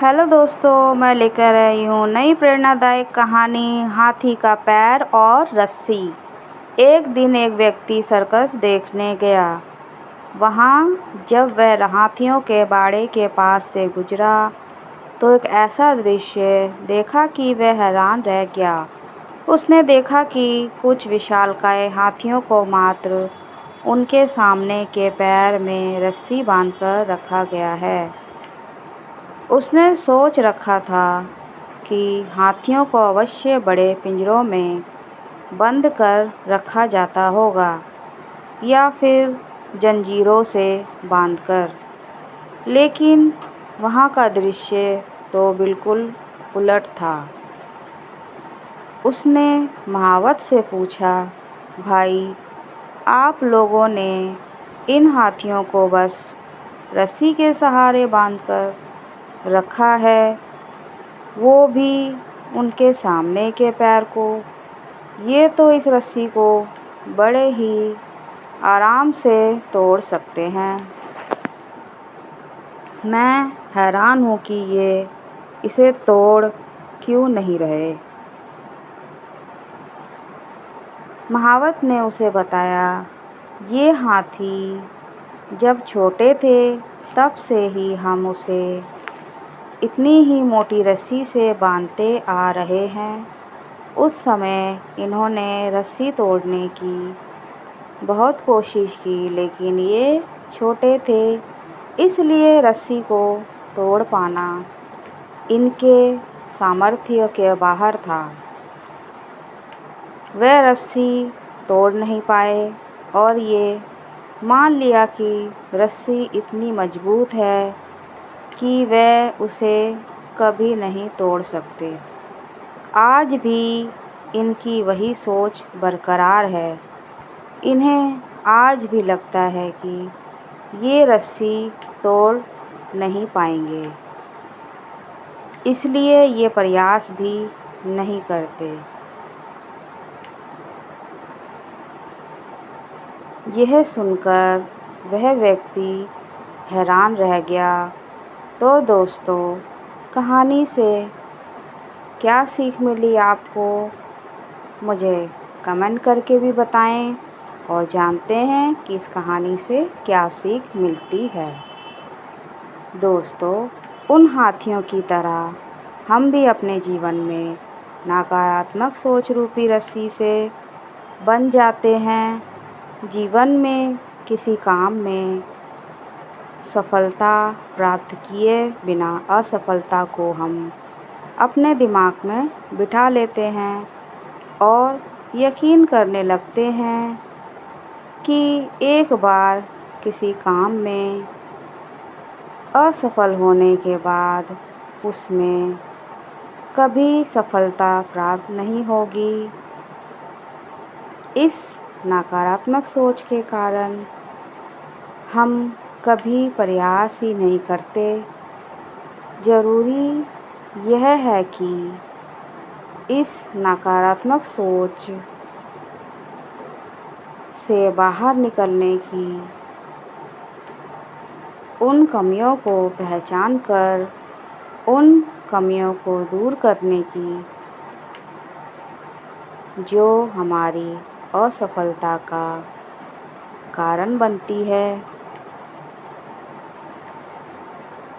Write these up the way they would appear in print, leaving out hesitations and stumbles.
Hello दोस्तों, मैं लेकर आई हूँ नई प्रेरणादायक कहानी हाथी का पैर और रस्सी। एक दिन एक व्यक्ति सर्कस देखने गया। वहाँ जब वह हाथियों के बाड़े के पास से गुजरा तो एक ऐसा दृश्य देखा कि वह हैरान रह गया। उसने देखा कि कुछ विशालकाय हाथियों को मात्र उनके सामने के पैर में रस्सी बांधकर रखा गया है। उसने सोच रखा था कि हाथियों को अवश्य बड़े पिंजरों में बंद कर रखा जाता होगा या फिर जंजीरों से बांधकर, लेकिन वहाँ का दृश्य तो बिल्कुल उलट था। उसने महावत से पूछा, भाई, आप लोगों ने इन हाथियों को बस रस्सी के सहारे बांधकर रखा है, वो भी उनके सामने के पैर को। ये तो इस रस्सी को बड़े ही आराम से तोड़ सकते हैं। मैं हैरान हूँ कि ये इसे तोड़ क्यों नहीं रहे। महावत ने उसे बताया, ये हाथी जब छोटे थे तब से ही हम उसे इतनी ही मोटी रस्सी से बांधते आ रहे हैं। उस समय इन्होंने रस्सी तोड़ने की बहुत कोशिश की, लेकिन ये छोटे थे, इसलिए रस्सी को तोड़ पाना इनके सामर्थ्य के बाहर था। वे रस्सी तोड़ नहीं पाए और ये मान लिया कि रस्सी इतनी मजबूत है कि वे उसे कभी नहीं तोड़ सकते। आज भी इनकी वही सोच बरकरार है। इन्हें आज भी लगता है कि ये रस्सी तोड़ नहीं पाएंगे, इसलिए ये प्रयास भी नहीं करते। यह सुनकर वह व्यक्ति हैरान रह गया। तो दोस्तों, कहानी से क्या सीख मिली आपको, मुझे कमेंट करके भी बताएं और जानते हैं कि इस कहानी से क्या सीख मिलती है। दोस्तों, उन हाथियों की तरह हम भी अपने जीवन में नकारात्मक सोच रूपी रस्सी से बंध जाते हैं। जीवन में किसी काम में सफलता प्राप्त किए बिना असफलता को हम अपने दिमाग में बिठा लेते हैं और यकीन करने लगते हैं कि एक बार किसी काम में असफल होने के बाद उसमें कभी सफलता प्राप्त नहीं होगी। इस नकारात्मक सोच के कारण हम कभी प्रयास ही नहीं करते। ज़रूरी यह है कि इस नकारात्मक सोच से बाहर निकलने की, उन कमियों को पहचान कर उन कमियों को दूर करने की जो हमारी असफलता का कारण बनती है।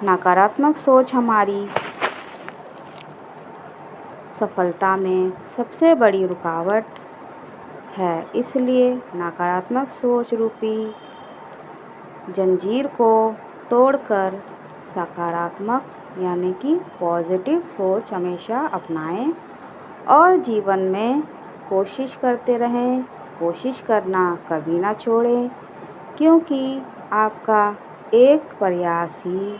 नकारात्मक सोच हमारी सफलता में सबसे बड़ी रुकावट है, इसलिए नकारात्मक सोच रूपी जंजीर को तोड़कर सकारात्मक यानी कि पॉजिटिव सोच हमेशा अपनाएं और जीवन में कोशिश करते रहें। कोशिश करना कभी ना छोड़ें, क्योंकि आपका एक प्रयास ही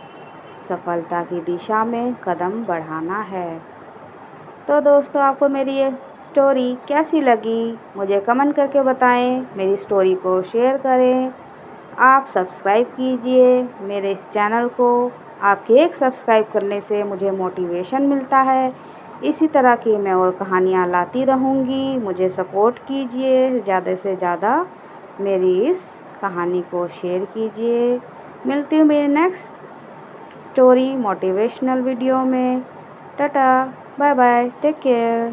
सफलता की दिशा में कदम बढ़ाना है। तो दोस्तों, आपको मेरी ये स्टोरी कैसी लगी, मुझे कमेंट करके बताएं। मेरी स्टोरी को शेयर करें। आप सब्सक्राइब कीजिए मेरे इस चैनल को। आपके एक सब्सक्राइब करने से मुझे मोटिवेशन मिलता है। इसी तरह की मैं और कहानियाँ लाती रहूँगी। मुझे सपोर्ट कीजिए, ज़्यादा से ज़्यादा मेरी इस कहानी को शेयर कीजिए। मिलती हूँ मेरे नेक्स्ट स्टोरी मोटिवेशनल वीडियो में। Tata, bye bye, take care.